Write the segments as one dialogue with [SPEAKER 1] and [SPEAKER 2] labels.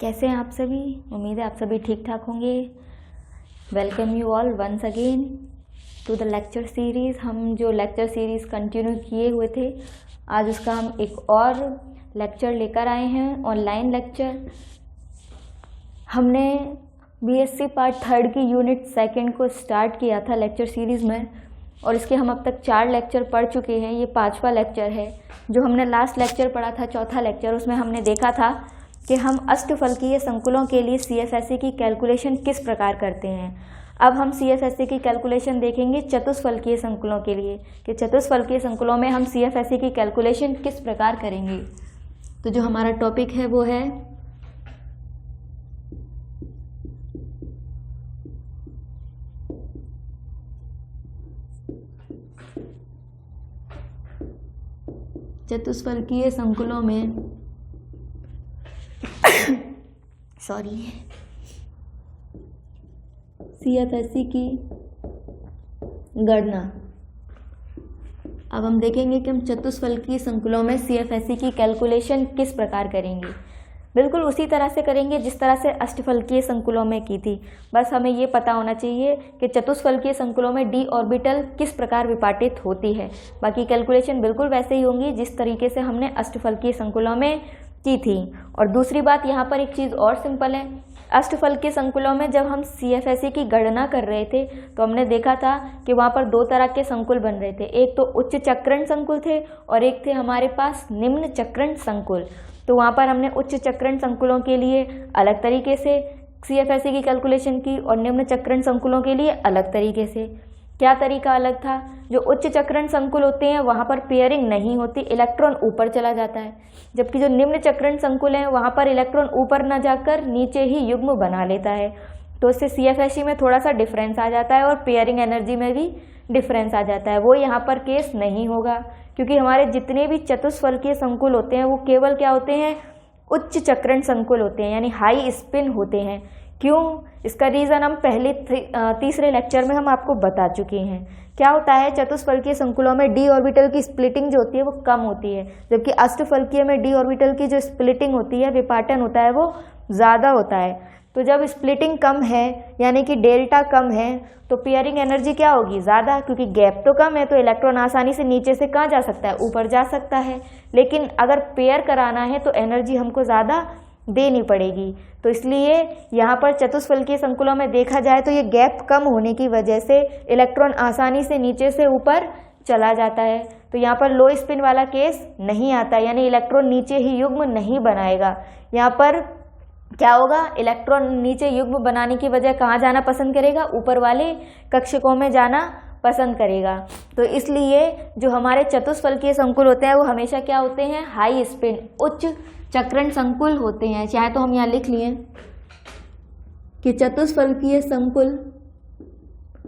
[SPEAKER 1] कैसे हैं आप सभी। उम्मीद है आप सभी ठीक ठाक होंगे। Welcome you all once again to the lecture series. हम जो लेक्चर सीरीज़ कंटिन्यू किए हुए थे, आज उसका हम एक और लेक्चर लेकर आए हैं, ऑनलाइन लेक्चर। हमने बीएससी पार्ट 3 की यूनिट 2 को स्टार्ट किया था लेक्चर सीरीज़ में, और इसके हम अब तक 4 लेक्चर पढ़ चुके हैं। ये 5वां लेक्चर है। जो हमने लास्ट लेक्चर पढ़ा था, चौथा लेक्चर, उसमें हमने देखा था कि हम अष्टफलकीय संकुलों के लिए सीएफएससी की कैलकुलेशन किस प्रकार करते हैं। अब हम सीएफएससी की कैलकुलेशन देखेंगे चतुष्फलकीय संकुलों के लिए, कि चतुष्फलकीय संकुलों में हम सीएफएससी की कैलकुलेशन किस प्रकार करेंगे। तो जो हमारा टॉपिक है वो है चतुष्फलकीय संकुलों में सीएफएससी की गणना। अब हम देखेंगे कि हम चतुष्फलकीय संकुलों में सीएफएससी की कैलकुलेशन किस प्रकार करेंगे। बिल्कुल उसी तरह से करेंगे जिस तरह से अष्टफलकीय संकुलों में की थी। बस हमें ये पता होना चाहिए कि चतुष्फलकीय संकुलों में डी ऑर्बिटल किस प्रकार विपाटित होती है। बाकी कैलकुलेशन बिल्कुल वैसे ही होंगी जिस तरीके से हमने अष्टफलकीय संकुलों में की थी। और दूसरी बात, यहाँ पर एक चीज़ और सिंपल है। अष्टफलकीय संकुलों में जब हम सीएफएससी की गणना कर रहे थे तो हमने देखा था कि वहाँ पर 2 तरह के संकुल बन रहे थे। एक तो उच्च चक्रण संकुल थे और एक थे हमारे पास निम्न चक्रण संकुल। तो वहाँ पर हमने उच्च चक्रण संकुलों के लिए अलग तरीके से सीएफएससी की कैलकुलेशन की और निम्न चक्रण संकुलों के लिए अलग तरीके से। क्या तरीका अलग था? जो उच्च चक्रण संकुल होते हैं वहाँ पर पेयरिंग नहीं होती, इलेक्ट्रॉन ऊपर चला जाता है। जबकि जो निम्न चक्रण संकुल हैं वहाँ पर इलेक्ट्रॉन ऊपर न जाकर नीचे ही युग्म बना लेता है। तो इससे सीएफएससी में थोड़ा सा डिफरेंस आ जाता है और पेयरिंग एनर्जी में भी डिफरेंस आ जाता है। वो यहाँ पर केस नहीं होगा, क्योंकि हमारे जितने भी चतुष्फलकीय संकुल होते हैं वो केवल क्या होते हैं? उच्च चक्रण संकुल होते हैं, यानी हाई स्पिन होते हैं। क्यों? इसका रीज़न हम पहले तीसरे लेक्चर में हम आपको बता चुके हैं। क्या होता है, चतुष्फलकीय संकुलों में डी ऑर्बिटल की स्प्लिटिंग जो होती है वो कम होती है, जबकि अष्टफलकीय में डी ऑर्बिटल की जो स्प्लिटिंग होती है, विपाटन होता है, वो ज़्यादा होता है। तो जब स्प्लिटिंग कम है यानी कि डेल्टा कम है तो पेयरिंग एनर्जी क्या होगी? ज़्यादा, क्योंकि गैप तो कम है तो इलेक्ट्रॉन आसानी से नीचे से कहाँ जा सकता है? ऊपर जा सकता है। लेकिन अगर पेयर कराना है तो एनर्जी हमको ज़्यादा देनी पड़ेगी। तो इसलिए यहाँ पर चतुष्फलकीय संकुलों में देखा जाए तो ये गैप कम होने की वजह से इलेक्ट्रॉन आसानी से नीचे से ऊपर चला जाता है। तो यहाँ पर लो स्पिन वाला केस नहीं आता, यानी इलेक्ट्रॉन नीचे ही युग्म नहीं बनाएगा। यहाँ पर क्या होगा? इलेक्ट्रॉन नीचे युग्म बनाने की वजह कहाँ जाना पसंद करेगा? ऊपर वाले कक्षकों में जाना पसंद करेगा। तो इसलिए जो हमारे चतुष्फलकीय संकुल होते हैं वो हमेशा क्या होते हैं? हाई स्पिन, उच्च चक्रण संकुल होते हैं। चाहे तो हम यहाँ लिख लिए कि चतुष्फलकीय संकुल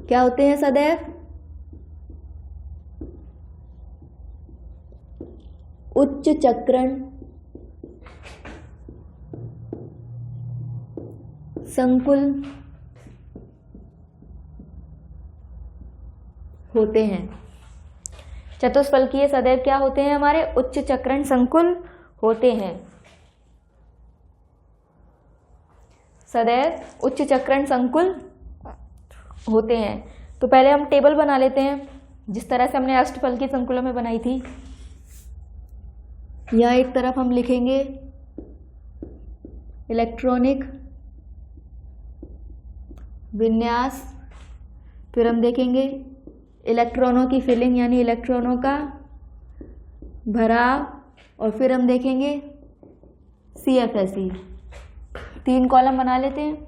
[SPEAKER 1] क्या होते हैं? सदैव उच्च चक्रण संकुल होते हैं। चतुष्फलकीय सदैव क्या होते हैं? हमारे उच्च चक्रण संकुल होते हैं। सदैव उच्च चक्रण संकुल होते हैं। तो पहले हम टेबल बना लेते हैं जिस तरह से हमने अष्टफलकीय संकुलों में बनाई थी। यहाँ एक तरफ हम लिखेंगे इलेक्ट्रॉनिक विन्यास, फिर हम देखेंगे इलेक्ट्रॉनों की फिलिंग यानी इलेक्ट्रॉनों का भराव, और फिर हम देखेंगे सीएफएससी। 3 कॉलम बना लेते हैं।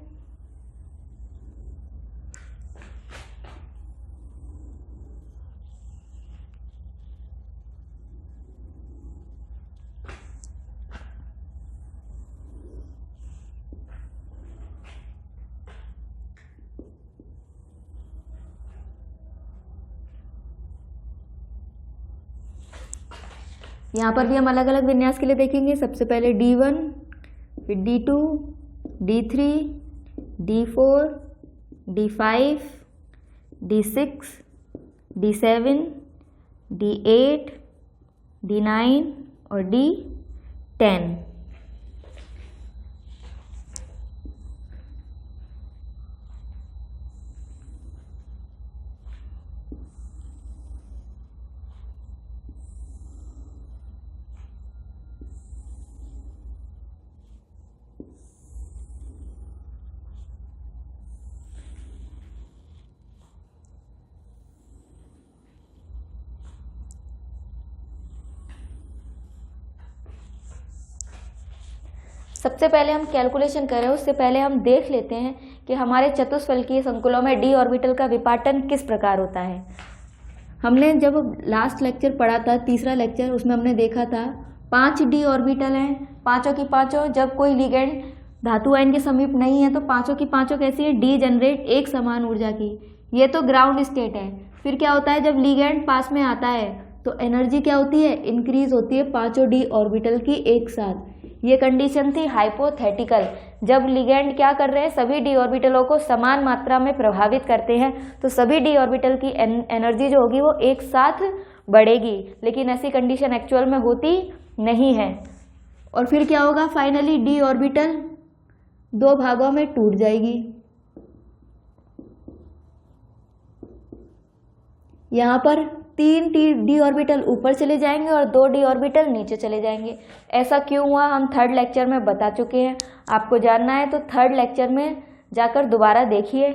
[SPEAKER 1] यहाँ पर भी हम अलग अलग विन्यास के लिए देखेंगे। सबसे पहले D1, फिर D2, D3, D4, D5, D6, D7, D8, D9 और D10। सबसे पहले हम कैलकुलेशन करें उससे पहले हम देख लेते हैं कि हमारे चतुष्फलकीय संकुलों में डी ऑर्बिटल का विपाटन किस प्रकार होता है। हमने जब लास्ट लेक्चर पढ़ा था, तीसरा लेक्चर, उसमें हमने देखा था 5 डी ऑर्बिटल हैं, पांचों की पांचों जब कोई लिगेंड धातु आयन के समीप नहीं है तो पांचों की पांचों कैसी है, डी जनरेट एक समान ऊर्जा की। ये तो ग्राउंड स्टेट है। फिर क्या होता है, जब लिगेंड पास में आता है तो एनर्जी क्या होती है, इंक्रीज होती है पांचों डी ऑर्बिटल की एक साथ। ये कंडीशन थी हाइपोथेटिकल, जब लिगेंड क्या कर रहे हैं, सभी डी ऑर्बिटलों को समान मात्रा में प्रभावित करते हैं तो सभी डी ऑर्बिटल की एनर्जी जो होगी वो एक साथ बढ़ेगी। लेकिन ऐसी कंडीशन एक्चुअल में होती नहीं है। और फिर क्या होगा, फाइनली डी ऑर्बिटल 2 भागों में टूट जाएगी। यहाँ पर 3 डी ऑर्बिटल ऊपर चले जाएंगे और 2 डी ऑर्बिटल नीचे चले जाएंगे। ऐसा क्यों हुआ हम थर्ड लेक्चर में बता चुके हैं। आपको जानना है तो थर्ड लेक्चर में जाकर दोबारा देखिए।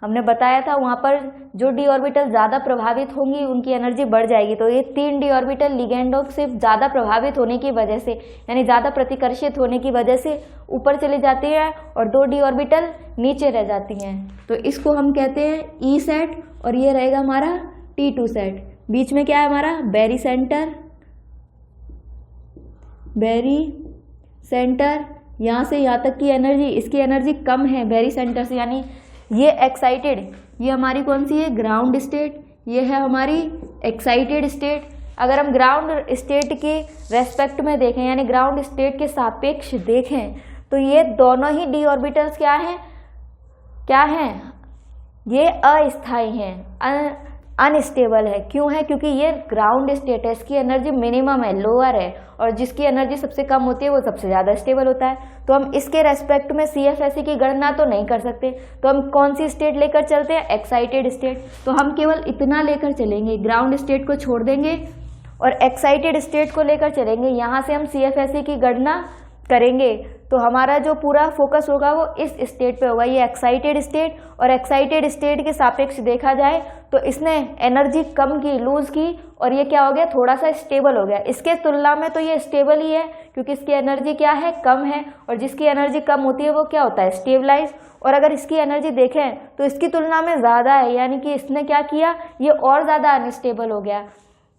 [SPEAKER 1] हमने बताया था वहाँ पर जो डी ऑर्बिटल ज़्यादा प्रभावित होंगी उनकी एनर्जी बढ़ जाएगी। तो ये 3 डी ऑर्बिटल लिगेंडों से ज़्यादा प्रभावित होने की वजह से, यानी ज़्यादा प्रतिकर्षित होने की वजह से ऊपर चली जाती हैं और 2 डी ऑर्बिटल नीचे रह जाती हैं। तो इसको हम कहते हैं ई सेट और ये रहेगा हमारा T2 सेट। बीच में क्या है हमारा, बैरी सेंटर, बैरी सेंटर। यहाँ से यहाँ तक की एनर्जी, इसकी एनर्जी कम है बैरी सेंटर से, यानी ये एक्साइटेड, ये हमारी कौन सी है, ग्राउंड स्टेट, ये है हमारी एक्साइटेड स्टेट। अगर हम ग्राउंड स्टेट के रेस्पेक्ट में देखें, यानी ग्राउंड स्टेट के सापेक्ष देखें, तो ये दोनों ही डी ऑर्बिटल्स क्या हैं, क्या हैं, ये अस्थायी हैं, अनस्टेबल है। क्यों है, क्योंकि ये ग्राउंड स्टेट है, इसकी एनर्जी मिनिमम है, लोअर है, और जिसकी एनर्जी सबसे कम होती है वो सबसे ज़्यादा स्टेबल होता है। तो हम इसके रेस्पेक्ट में CFSE की गणना तो नहीं कर सकते। तो हम कौन सी स्टेट लेकर चलते हैं, एक्साइटेड स्टेट। तो हम केवल इतना लेकर चलेंगे, ग्राउंड स्टेट को छोड़ देंगे और एक्साइटेड स्टेट को लेकर चलेंगे। यहाँ से हम CFSE की गणना करेंगे तो हमारा जो पूरा फोकस होगा वो इस स्टेट पे होगा, ये एक्साइटेड स्टेट। और एक्साइटेड स्टेट के सापेक्ष देखा जाए तो इसने एनर्जी कम की, लूज की, और ये क्या हो गया, थोड़ा सा स्टेबल हो गया। इसके तुलना में तो ये स्टेबल ही है क्योंकि इसकी एनर्जी क्या है, कम है, और जिसकी एनर्जी कम होती है वो क्या होता है, स्टेबलाइज। और अगर इसकी एनर्जी देखें तो इसकी तुलना में ज़्यादा है, यानी कि इसने क्या किया, ये और ज़्यादा अनस्टेबल हो गया।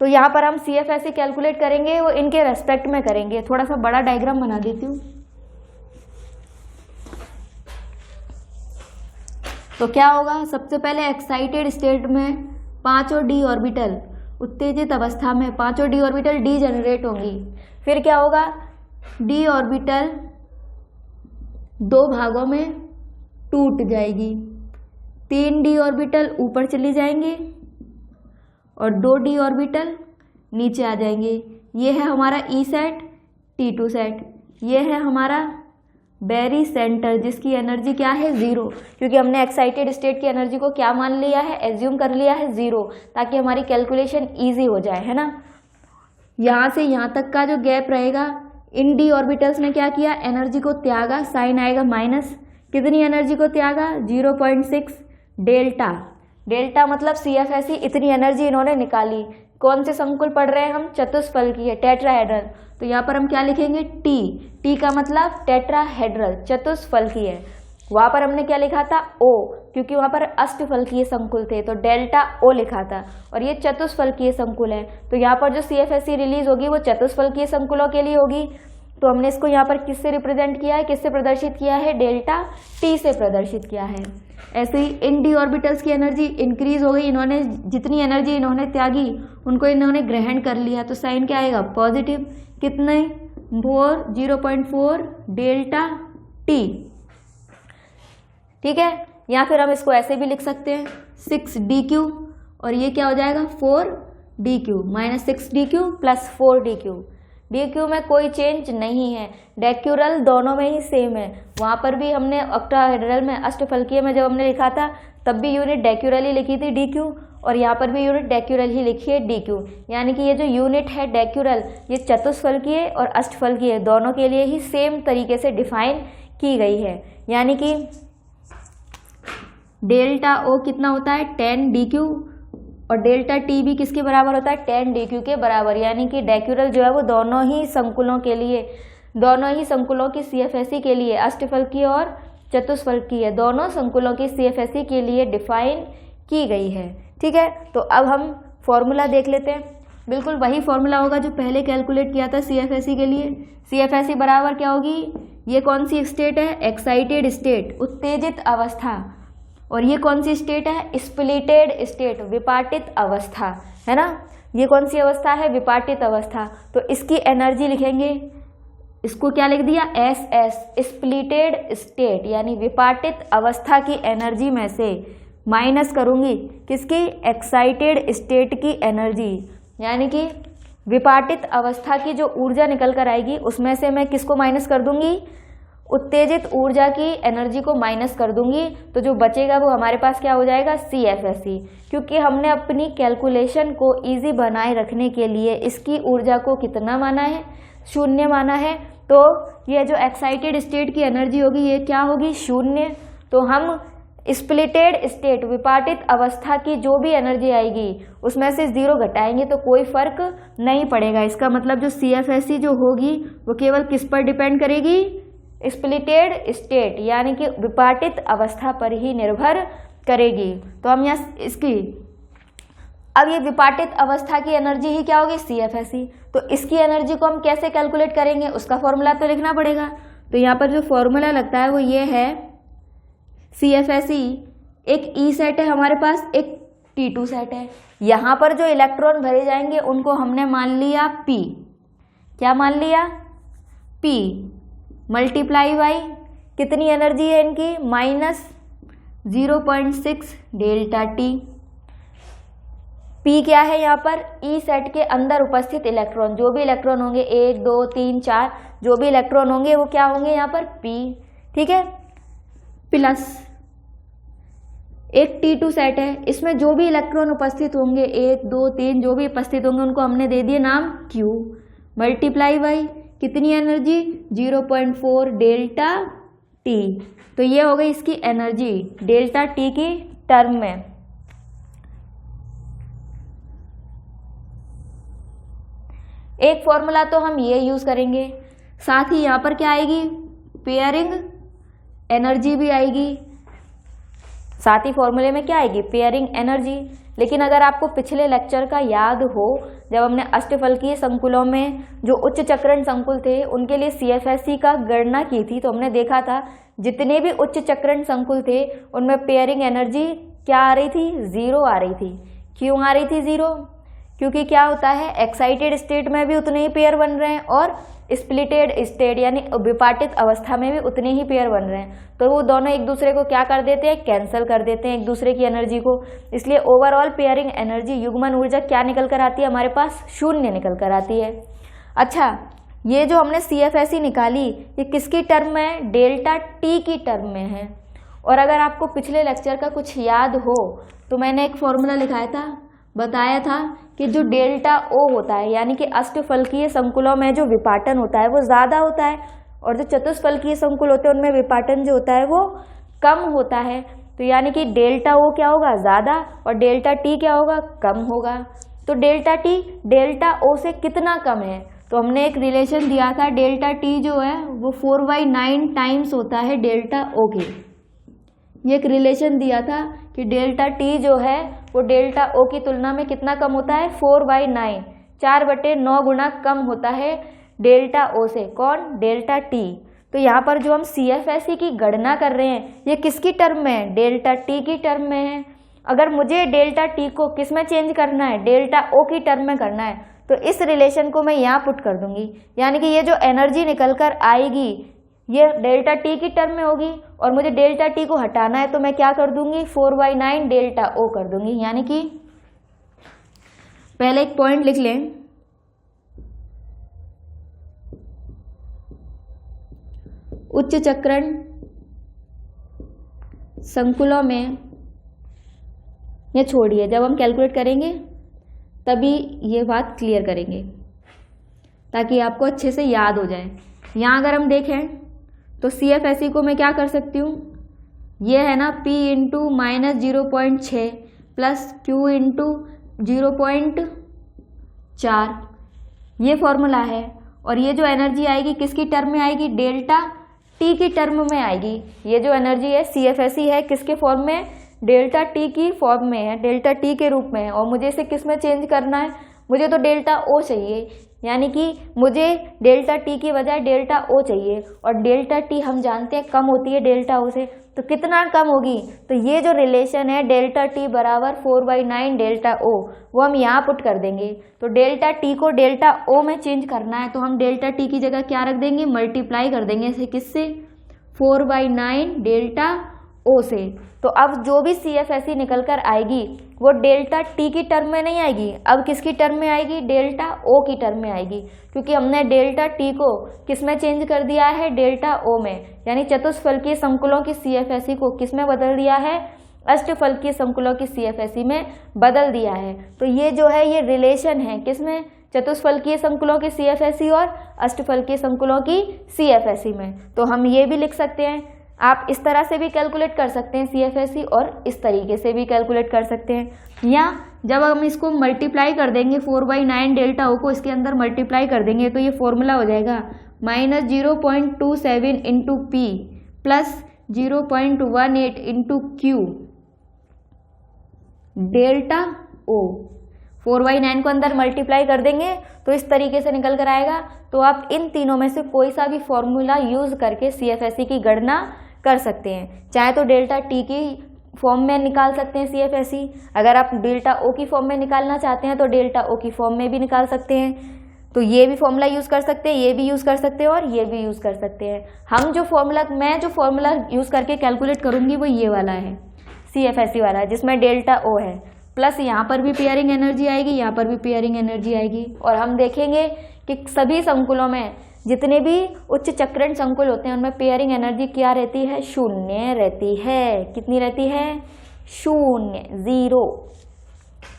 [SPEAKER 1] तो यहाँ पर हम CFSE कैलकुलेट करेंगे वो इनके रेस्पेक्ट में करेंगे। थोड़ा सा बड़ा डायग्राम बना देती हूँ। तो क्या होगा, सबसे पहले एक्साइटेड स्टेट में पांचों डी ऑर्बिटल, उत्तेजित अवस्था में पांचों डी ऑर्बिटल डी जनरेट होंगी। फिर क्या होगा, डी ऑर्बिटल 2 भागों में टूट जाएगी, 3 डी ऑर्बिटल ऊपर चली जाएंगी और 2 डी ऑर्बिटल नीचे आ जाएंगे। ये है हमारा ई सेट, T2 सेट। ये है हमारा बैरी सेंटर जिसकी एनर्जी क्या है, 0, क्योंकि हमने एक्साइटेड स्टेट की एनर्जी को क्या मान लिया है, एज्यूम कर लिया है 0, ताकि हमारी कैलकुलेशन ईजी हो जाए, है ना। यहाँ से यहाँ तक का जो गैप रहेगा, इन डी ऑर्बिटल्स ने क्या किया, एनर्जी को त्यागा, साइन आएगा माइनस। कितनी एनर्जी को त्यागा, 0.6 डेल्टा। डेल्टा मतलब CFSE इतनी एनर्जी इन्होंने निकाली। कौन से संकुल पढ़ रहे हैं हम, चतुष्फलकीय, टेट्राहेड्रल। तो यहाँ पर हम क्या लिखेंगे, टी का मतलब टेट्राहेड्रल, चतुष्फलकीय। वहाँ पर हमने क्या लिखा था, O, क्योंकि वहाँ पर अष्टफलकीय संकुल थे तो डेल्टा O लिखा था, और ये चतुष्फलकीय संकुल है। तो यहाँ पर जो CFSE रिलीज होगी वो चतुष्फलकीय संकुलों के लिए होगी। तो हमने इसको यहाँ पर किससे रिप्रेजेंट किया है, किससे प्रदर्शित किया है, डेल्टा T से प्रदर्शित किया है। ऐसे ही इन डी ऑर्बिटल्स की एनर्जी इंक्रीज हो गई, इन्होंने जितनी एनर्जी इन्होंने त्यागी उनको इन्होंने ग्रहण कर लिया, तो साइन क्या आएगा, पॉजिटिव। कितने, 0.4 डेल्टा T, ठीक है। या फिर हम इसको ऐसे भी लिख सकते हैं 6dq, और ये क्या हो जाएगा, 4dq, -6dq + 4dq। dq में कोई चेंज नहीं है, डेक्यूरल दोनों में ही सेम है। वहाँ पर भी हमने ऑक्टाहेड्रल में, अष्टफलकीय में जब हमने लिखा था तब भी यूनिट डेक्यूरल ही लिखी थी dq, और यहाँ पर भी यूनिट डेक्यूरल ही लिखी है dq। यानी कि ये जो यूनिट है डेक्यूरल, ये चतुष्फलकीय और अष्टफलकीय दोनों के लिए ही सेम तरीके से डिफाइन की गई है। यानी कि डेल्टा O कितना होता है, 10dq, और डेल्टा T भी किसके बराबर होता है, 10dq के बराबर। यानी कि डेक्यूरल जो है वो दोनों ही संकुलों के लिए दोनों ही संकुलों की CFSE के लिए, अष्टफलकीय और चतुष्फलकीय दोनों संकुलों की CFSE के लिए डिफाइन की गई है। ठीक है, तो अब हम फॉर्मूला देख लेते हैं। बिल्कुल वही फॉर्मूला होगा जो पहले कैलकुलेट किया था CFSE के लिए। CFSE बराबर क्या होगी, ये कौन सी स्टेट है, एक्साइटेड स्टेट, उत्तेजित अवस्था, और ये कौन सी स्टेट है, स्प्लिटेड स्टेट, विपाटित अवस्था, है ना। ये कौन सी अवस्था है, विपाटित अवस्था। तो इसकी एनर्जी लिखेंगे, इसको क्या लिख दिया, SS, स्प्लिटेड स्टेट यानी विपाटित अवस्था की एनर्जी में से माइनस करूंगी किसकी, एक्साइटेड स्टेट की एनर्जी, यानी कि विपाटित अवस्था की जो ऊर्जा निकल कर आएगी उसमें से मैं किसको माइनस कर दूंगी, उत्तेजित ऊर्जा की एनर्जी को माइनस कर दूंगी। तो जो बचेगा वो हमारे पास क्या हो जाएगा, CFSE। क्योंकि हमने अपनी कैलकुलेशन को इजी बनाए रखने के लिए इसकी ऊर्जा को कितना माना है, 0 माना है। तो ये जो एक्साइटेड स्टेट की एनर्जी होगी ये क्या होगी, 0। तो हम स्प्लिटेड स्टेट, विपाटित अवस्था की जो भी एनर्जी आएगी उसमें से 0 घटाएंगे तो कोई फर्क नहीं पड़ेगा। इसका मतलब जो CFSE जो होगी वो केवल किस पर डिपेंड करेगी, स्प्लिटेड स्टेट यानी कि विपाटित अवस्था पर ही निर्भर करेगी। तो हम यहाँ इसकी, अब ये विपाटित अवस्था की एनर्जी ही क्या होगी, CFSE। तो इसकी एनर्जी को हम कैसे कैलकुलेट करेंगे, उसका फॉर्मूला तो लिखना पड़ेगा। तो यहाँ पर जो फॉर्मूला लगता है वो ये है, CFSE एक E सेट है हमारे पास, एक T2 सेट है। यहाँ पर जो इलेक्ट्रॉन भरे जाएंगे उनको हमने मान लिया P, क्या मान लिया, P मल्टीप्लाई बाई कितनी एनर्जी है इनकी, -0.6 डेल्टा T। P क्या है यहाँ पर, E सेट के अंदर उपस्थित इलेक्ट्रॉन, जो भी इलेक्ट्रॉन होंगे 1 2 3 4 जो भी इलेक्ट्रॉन होंगे वो क्या होंगे यहाँ पर, P। ठीक है, प्लस एक T2 सेट है, इसमें जो भी इलेक्ट्रॉन उपस्थित होंगे 1 2 3 जो भी उपस्थित होंगे उनको हमने दे दिए नाम Q, मल्टीप्लाई बाई कितनी एनर्जी, 0.4 डेल्टा T। तो ये हो गई इसकी एनर्जी डेल्टा T की टर्म में। एक फॉर्मूला तो हम ये यूज करेंगे, साथ ही यहाँ पर क्या आएगी, पेयरिंग एनर्जी भी आएगी। साथ ही फॉर्मूले में क्या आएगी, पेयरिंग एनर्जी। लेकिन अगर आपको पिछले लेक्चर का याद हो, जब हमने अष्टफलकीय संकुलों में जो उच्च चक्रण संकुल थे उनके लिए CFSE का गणना की थी, तो हमने देखा था जितने भी उच्च चक्रण संकुल थे उनमें पेयरिंग एनर्जी क्या आ रही थी, 0 आ रही थी। क्यों आ रही थी 0, क्योंकि क्या होता है, एक्साइटेड स्टेट में भी उतने ही पेयर बन रहे हैं और स्प्लिटेड स्टेट यानी विपाटित अवस्था में भी उतने ही पेयर बन रहे हैं। तो वो दोनों एक दूसरे को क्या कर देते हैं, कैंसिल कर देते हैं एक दूसरे की एनर्जी को। इसलिए ओवरऑल पेयरिंग एनर्जी, युग्मन ऊर्जा क्या निकल कर आती है हमारे पास, 0 निकल कर आती है। अच्छा, ये जो हमने CFSE निकाली ये किसकी टर्म में है, डेल्टा T की टर्म में है। और अगर आपको पिछले लेक्चर का कुछ याद हो तो मैंने एक फॉर्मूला लिखाया था, बताया था कि जो डेल्टा O होता है यानी कि अष्टफलकीय संकुलों में जो विपाटन होता है वो ज़्यादा होता है और जो चतुष्फलकीय संकुल होते हैं उनमें विपाटन जो होता है वो कम होता है। तो यानी कि डेल्टा O क्या होगा, ज़्यादा, और डेल्टा T क्या होगा, कम होगा। तो डेल्टा T डेल्टा O से कितना कम है, तो हमने एक रिलेशन दिया था, डेल्टा T जो है वो 4/9 टाइम्स होता है डेल्टा O के। ये एक रिलेशन दिया था कि डेल्टा T जो है वो डेल्टा O की तुलना में कितना कम होता है, 4/9, 4/9 गुना कम होता है डेल्टा O से। कौन, डेल्टा T। तो यहाँ पर जो हम CFSE की गणना कर रहे हैं ये किसकी टर्म में है, डेल्टा T की टर्म में है। अगर मुझे डेल्टा T को किस में चेंज करना है, डेल्टा O की टर्म में करना है, तो इस रिलेशन को मैं यहाँ पुट कर दूंगी। यानी कि ये जो एनर्जी निकल कर आएगी ये डेल्टा T की टर्म में होगी और मुझे डेल्टा T को हटाना है तो मैं क्या कर दूंगी, 4/9 डेल्टा O कर दूंगी। यानी कि पहले एक पॉइंट लिख लें, उच्च चक्रण संकुलों में, ये छोड़िए, जब हम कैलकुलेट करेंगे तभी ये बात क्लियर करेंगे ताकि आपको अच्छे से याद हो जाए। यहाँ अगर हम देखें तो CFSE को मैं क्या कर सकती हूँ, ये है ना P into -0.6 plus Q into 0.4, ये फॉर्मूला है। और ये जो एनर्जी आएगी किसकी टर्म में आएगी, डेल्टा टी की टर्म में आएगी। ये जो एनर्जी है CFSE है किसके फॉर्म में, डेल्टा टी की फॉर्म में है, डेल्टा टी के रूप में है। और मुझे इसे किस में चेंज करना है, मुझे तो डेल्टा ओ चाहिए, यानी कि मुझे डेल्टा टी की बजाय डेल्टा ओ चाहिए। और डेल्टा टी हम जानते हैं कम होती है डेल्टा ओ से, तो कितना कम होगी, तो ये जो रिलेशन है डेल्टा टी बराबर 4/9 डेल्टा ओ, वो हम यहाँ पुट कर देंगे। तो डेल्टा टी को डेल्टा ओ में चेंज करना है, तो हम डेल्टा टी की जगह क्या रख देंगे, मल्टीप्लाई कर देंगे इसे किससे, 4/9 डेल्टा ओ से। तो अब जो भी CFSE निकल कर आएगी वो डेल्टा टी की टर्म में नहीं आएगी, अब किसकी टर्म में आएगी, डेल्टा ओ की टर्म में आएगी, क्योंकि हमने डेल्टा टी को किस में चेंज कर दिया है, डेल्टा ओ में। यानी चतुष्फलकीय संकुलों की CFSE को किस में बदल दिया है, अष्टफलकीय संकुलों की CFSE में बदल दिया है। तो ये जो है ये रिलेशन है किसमें, चतुष्फलकीय संकुलों की CFSE और अष्टफलकीय संकुलों की CFSE में। तो हम ये भी लिख सकते हैं, आप इस तरह से भी कैलकुलेट कर सकते हैं CFSE और इस तरीके से भी कैलकुलेट कर सकते हैं। या जब हम इसको मल्टीप्लाई कर देंगे 4/9 डेल्टा ओ को इसके अंदर मल्टीप्लाई कर देंगे तो ये फॉर्मूला हो जाएगा -0.27 into P plus 0.18 into Q delta O. 4/9 को अंदर मल्टीप्लाई कर देंगे तो इस तरीके से निकल कर आएगा। तो आप इन तीनों में से कोई सा भी फॉर्मूला यूज करके CFSE की गणना कर सकते हैं। चाहे तो डेल्टा टी की फॉर्म में निकाल सकते हैं CFSE, अगर आप डेल्टा ओ की फॉर्म में निकालना चाहते हैं तो डेल्टा ओ की फॉर्म में भी निकाल सकते हैं। तो ये भी फॉर्मूला यूज़ कर सकते हैं, ये भी यूज़ कर सकते हैं और ये भी यूज़ कर सकते हैं। मैं जो फॉर्मूला यूज़ करके कैलकुलेट करूँगी वो ये वाला है, CFSE वाला, जिसमें डेल्टा ओ है, प्लस यहाँ पर भी पेयरिंग एनर्जी आएगी, यहाँ पर भी पेयरिंग एनर्जी आएगी। और हम देखेंगे कि सभी संकुलों में जितने भी उच्च चक्रण संकुल होते हैं उनमें पेयरिंग एनर्जी क्या रहती है, शून्य रहती है। कितनी रहती है, शून्य, 0।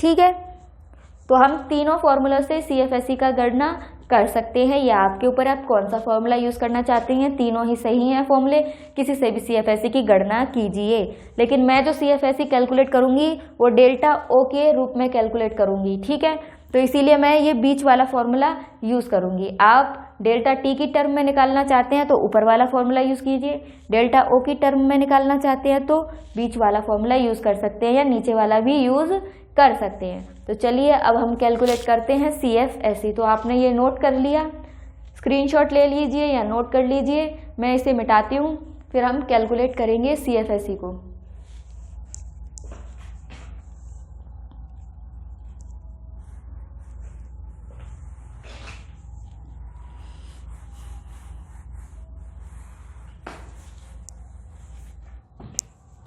[SPEAKER 1] ठीक है, तो हम तीनों फॉर्मूला से CFSE का गणना कर सकते हैं, या आपके ऊपर आप कौन सा फॉर्मूला यूज़ करना चाहते हैं। तीनों ही सही हैं फॉर्मूले, किसी से भी CFSE की गणना कीजिए। लेकिन मैं जो CFSE कैलकुलेट करूंगी वो डेल्टा ओ के रूप में कैलकुलेट करूंगी। ठीक है, तो इसीलिए मैं ये बीच वाला फॉर्मूला यूज़ करूंगी। आप डेल्टा टी की टर्म में निकालना चाहते हैं तो ऊपर वाला फॉर्मूला यूज़ कीजिए, डेल्टा ओ की टर्म में निकालना चाहते हैं तो बीच वाला फॉर्मूला यूज़ कर सकते हैं, या नीचे वाला भी यूज़ कर सकते हैं। तो चलिए अब हम कैलकुलेट करते हैं CFSE। तो आपने ये नोट कर लिया, स्क्रीनशॉट ले लीजिए या नोट कर लीजिए, मैं इसे मिटाती हूँ, फिर हम कैलकुलेट करेंगे CFSE को।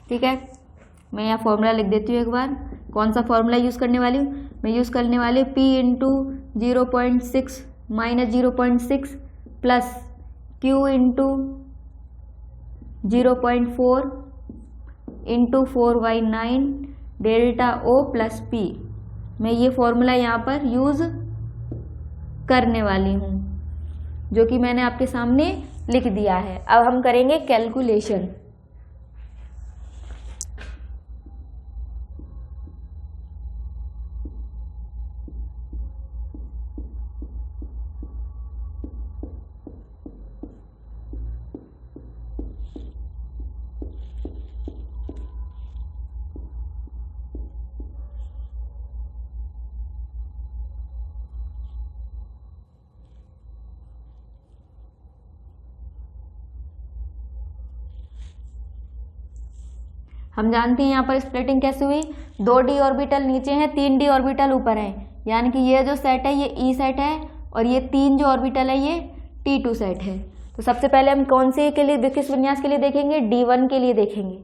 [SPEAKER 1] ठीक है, मैं यहाँ फॉर्मूला लिख देती हूँ एक बार। कौन सा फॉर्मूला यूज़ करने वाली हूँ, मैं यूज़ करने वाली P into 0.6 minus 0.6 plus Q into 0.4 into 4/9 delta O plus P। मैं ये फॉर्मूला यहाँ पर यूज़ करने वाली हूँ, जो कि मैंने आपके सामने लिख दिया है। अब हम करेंगे कैलकुलेशन। हम जानते हैं यहाँ पर स्प्लिटिंग कैसे हुई, 2d ऑर्बिटल नीचे हैं, 3d ऑर्बिटल ऊपर हैं, यानी कि ये जो सेट है ये E सेट है और ये 3 जो ऑर्बिटल है ये T2 सेट है। तो सबसे पहले हम कौन से के लिए, किस विन्यास के लिए देखेंगे, D1 के लिए देखेंगे।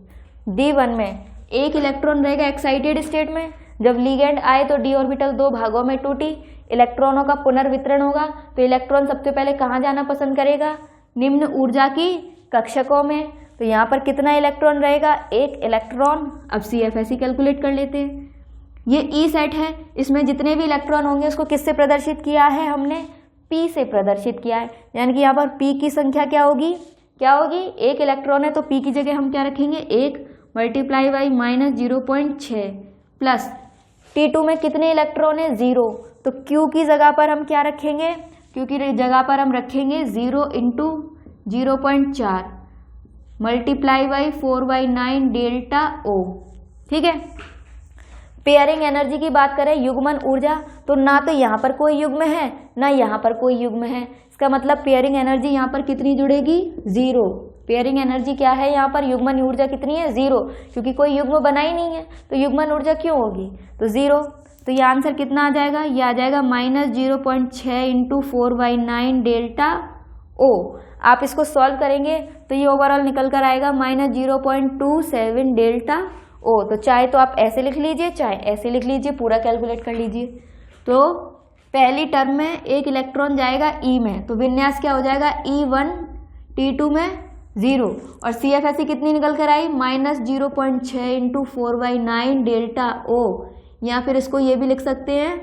[SPEAKER 1] D1 में एक इलेक्ट्रॉन रहेगा एक्साइटेड स्टेट में, जब लिगेंड आए तो d ऑर्बिटल 2 भागों में टूटी, इलेक्ट्रॉनों का पुनर्वितरण होगा, तो इलेक्ट्रॉन सबसे पहले कहाँ जाना पसंद करेगा, निम्न ऊर्जा की कक्षकों में। तो यहाँ पर कितना इलेक्ट्रॉन रहेगा, एक इलेक्ट्रॉन। अब CFSE कैलकुलेट कर लेते हैं। ये E सेट है, इसमें जितने भी इलेक्ट्रॉन होंगे उसको किससे प्रदर्शित किया है, हमने P से प्रदर्शित किया है, यानी कि यहाँ पर P की संख्या क्या होगी, एक इलेक्ट्रॉन है तो P की जगह हम क्या रखेंगे, 1 मल्टीप्लाई बाई -0.6 प्लस T2 में कितने इलेक्ट्रॉन है, 0, तो Q की जगह पर हम क्या रखेंगे, Q की जगह पर हम रखेंगे 0 into 0.4 multiply by 4/9 delta O। ठीक है। पेयरिंग एनर्जी की बात करें, युग्मन ऊर्जा, तो ना तो यहाँ पर कोई युग्म है ना यहाँ पर कोई युग्म है। इसका मतलब पेयरिंग एनर्जी यहाँ पर कितनी जुड़ेगी? 0। पेयरिंग एनर्जी क्या है यहाँ पर? युग्मन ऊर्जा कितनी है? 0, क्योंकि कोई युग्म बना ही नहीं है तो युग्मन ऊर्जा क्यों होगी? तो 0। तो ये आंसर कितना आ जाएगा? ये आ जाएगा -0.6 इंटू 4/9 डेल्टा O। आप इसको सॉल्व करेंगे तो ये ओवरऑल निकल कर आएगा -0.27 डेल्टा O। तो चाहे तो आप ऐसे लिख लीजिए चाहे ऐसे लिख लीजिए, पूरा कैलकुलेट कर लीजिए। तो पहली टर्म में एक इलेक्ट्रॉन जाएगा E में, तो विन्यास क्या हो जाएगा? E1 T2 में 0 और CFSE कितनी निकल कर आई? -0.6 इंटू 4/9 डेल्टा O। या फिर इसको ये भी लिख सकते हैं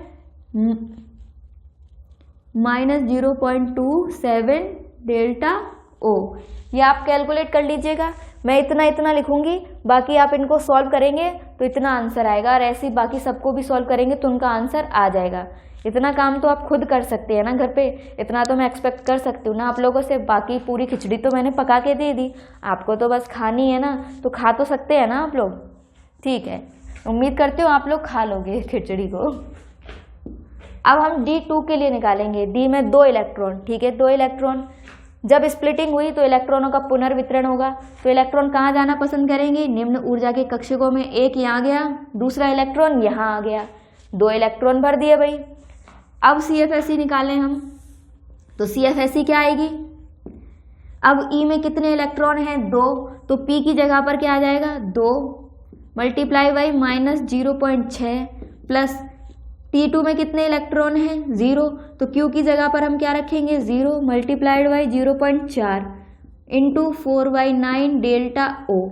[SPEAKER 1] -0.27 डेल्टा O। ये आप कैलकुलेट कर लीजिएगा। मैं इतना लिखूंगी, बाकी आप इनको सॉल्व करेंगे तो इतना आंसर आएगा, और ऐसे बाकी सबको भी सॉल्व करेंगे तो उनका आंसर आ जाएगा। इतना काम तो आप खुद कर सकते हैं ना घर पे, इतना तो मैं एक्सपेक्ट कर सकती हूँ ना आप लोगों से। बाकी पूरी खिचड़ी तो मैंने पका के दे दी, आपको तो बस खानी है ना, तो खा तो सकते हैं ना आप लोग। ठीक है, उम्मीद करती हूँ आप लोग खा लोगे खिचड़ी को। अब हम D2 के लिए निकालेंगे। D में 2 इलेक्ट्रॉन, ठीक है, 2 इलेक्ट्रॉन। जब स्प्लिटिंग हुई तो इलेक्ट्रॉनों का पुनर्वितरण होगा, तो इलेक्ट्रॉन कहाँ जाना पसंद करेंगे? निम्न ऊर्जा के कक्षकों में। एक यहाँ गया, दूसरा इलेक्ट्रॉन यहाँ आ गया, 2 इलेक्ट्रॉन भर दिए भाई। अब CFSE निकालें हम, तो CFSE क्या आएगी? अब E में कितने इलेक्ट्रॉन हैं? 2, तो P की जगह पर क्या आ जाएगा? 2 मल्टीप्लाई बाई -0.6 प्लस T2 में कितने इलेक्ट्रॉन हैं? 0, तो Q की जगह पर हम क्या रखेंगे? 0 multiplied by 0.4 into 4/9 delta O।